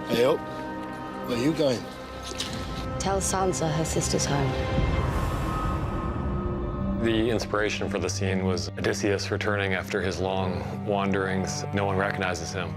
Hey, up. Where are you going? Tell Sansa her sister's home. The inspiration for the scene was Odysseus returning after his long wanderings. No one recognizes him.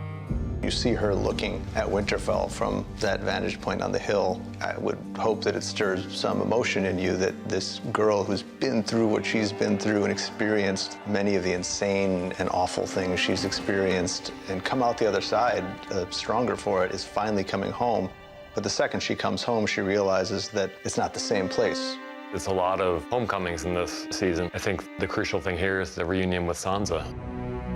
You see her looking at Winterfell from that vantage point on the hill. I would hope that it stirs some emotion in you that this girl who's been through what she's been through and experienced many of the insane and awful things she's experienced and come out the other side stronger for it is finally coming home. But the second she comes home, she realizes that it's not the same place. There's a lot of homecomings in this season. I think the crucial thing here is the reunion with Sansa.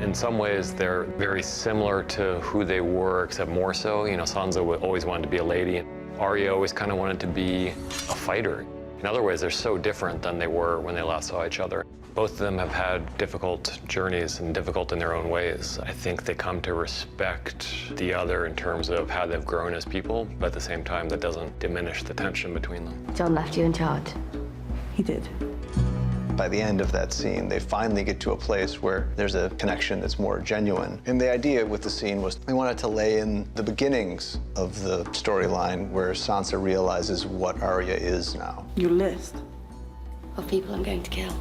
In some ways, they're very similar to who they were, except more so. You know, Sansa always wanted to be a lady, and Arya always kind of wanted to be a fighter. In other ways, they're so different than they were when they last saw each other. Both of them have had difficult journeys and difficult in their own ways. I think they come to respect the other in terms of how they've grown as people, but at the same time, that doesn't diminish the tension between them. John left you in charge. He did. By the end of that scene, they finally get to a place where there's a connection that's more genuine. And the idea with the scene was we wanted to lay in the beginnings of the storyline where Sansa realizes what Arya is now. Your list Of people I'm going to kill.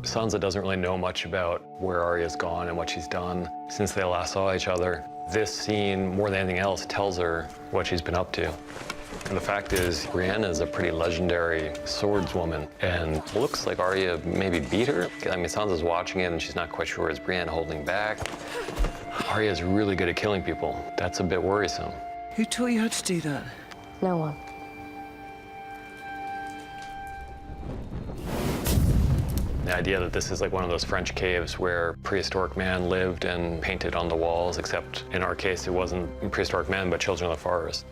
Sansa doesn't really know much about where Arya's gone and what she's done since they last saw each other. This scene, more than anything else, tells her what she's been up to. And the fact is, Brienne is a pretty legendary swordswoman, and it looks like Arya maybe beat her. I mean, Sansa's watching it, and she's not quite sure, is Brienne holding back? Arya's really good at killing people. That's a bit worrisome. Who taught you how to do that? No one. The idea that this is like one of those French caves where prehistoric man lived and painted on the walls, except in our case, it wasn't prehistoric men, but children of the forest.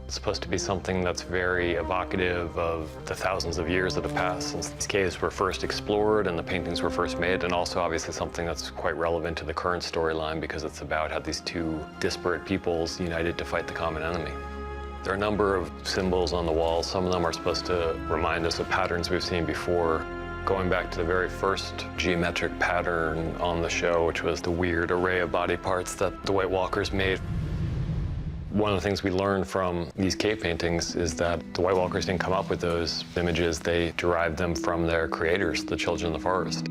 It's supposed to be something that's very evocative of the thousands of years that have passed since these caves were first explored and the paintings were first made, and also obviously something that's quite relevant to the current storyline because it's about how these two disparate peoples united to fight the common enemy. There are a number of symbols on the walls. Some of them are supposed to remind us of patterns we've seen before. Going back to the very first geometric pattern on the show, which was the weird array of body parts that the White Walkers made. One of the things we learned from these cave paintings is that the White Walkers didn't come up with those images. They derived them from their creators, the Children of the Forest.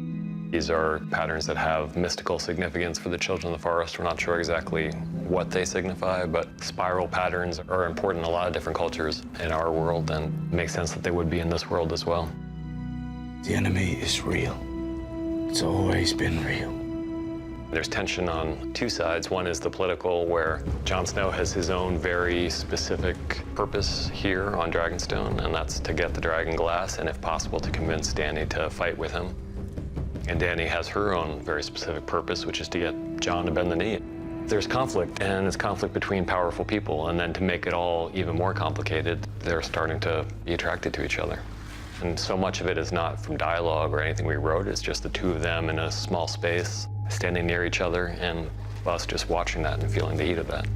These are patterns that have mystical significance for the Children of the Forest. We're not sure exactly what they signify, but spiral patterns are important in a lot of different cultures in our world, and it makes sense that they would be in this world as well. The enemy is real. It's always been real. There's tension on two sides. One is the political, where Jon Snow has his own very specific purpose here on Dragonstone, and that's to get the dragon glass, and if possible, to convince Dany to fight with him. And Dany has her own very specific purpose, which is to get Jon to bend the knee. There's conflict, and it's conflict between powerful people, and then to make it all even more complicated, they're starting to be attracted to each other. And so much of it is not from dialogue or anything we wrote, it's just the two of them in a small space, standing near each other, and us just watching that and feeling the heat of that.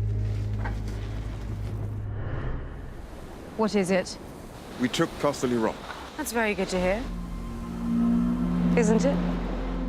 What is it? We took Casterly Rock. That's very good to hear. Isn't it?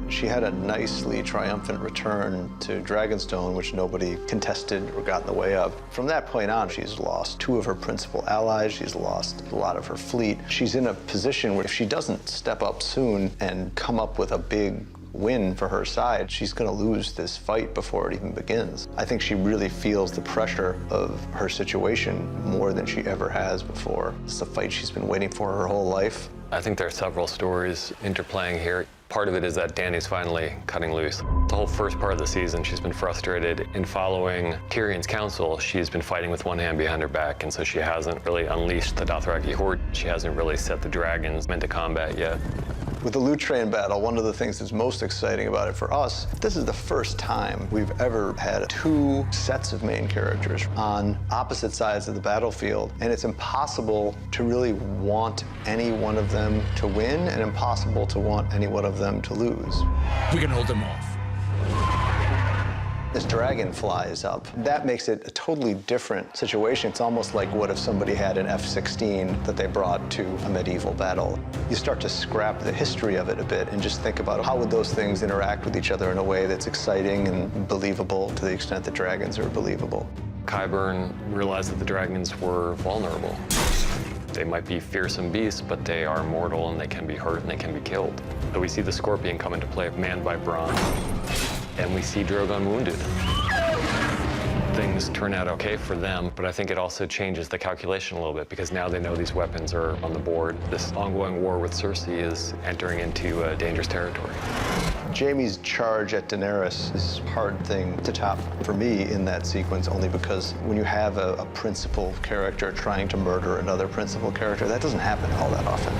She had a nicely triumphant return to Dragonstone, which nobody contested or got in the way of. From that point on, she's lost two of her principal allies. She's lost a lot of her fleet. She's in a position where if she doesn't step up soon and come up with a big win for her side, she's going to lose this fight before it even begins. I think she really feels the pressure of her situation more than she ever has before. It's a fight she's been waiting for her whole life. I think there are several stories interplaying here. Part of it is that Dany's finally cutting loose. The whole first part of the season, she's been frustrated. In following Tyrion's counsel, she's been fighting with one hand behind her back, and so she hasn't really unleashed the Dothraki horde. She hasn't really set the dragons into combat yet. With the loot train battle, one of the things that's most exciting about it for us, this is the first time we've ever had two sets of main characters on opposite sides of the battlefield, and it's impossible to really want any one of them to win and impossible to want any one of them to lose. We can hold them off. This dragon flies up. That makes it a totally different situation. It's almost like what if somebody had an F-16 that they brought to a medieval battle. You start to scrap the history of it a bit and just think about how would those things interact with each other in a way that's exciting and believable to the extent that dragons are believable. Qyburn realized that the dragons were vulnerable. They might be fearsome beasts, but they are mortal and they can be hurt and they can be killed. So we see the Scorpion come into play, manned by Bronn, and we see Drogon wounded. Things turn out okay for them, but I think it also changes the calculation a little bit because now they know these weapons are on the board. This ongoing war with Cersei is entering into dangerous territory. Jaime's charge at Daenerys is a hard thing to top for me in that sequence, only because when you have a principal character trying to murder another principal character, that doesn't happen all that often.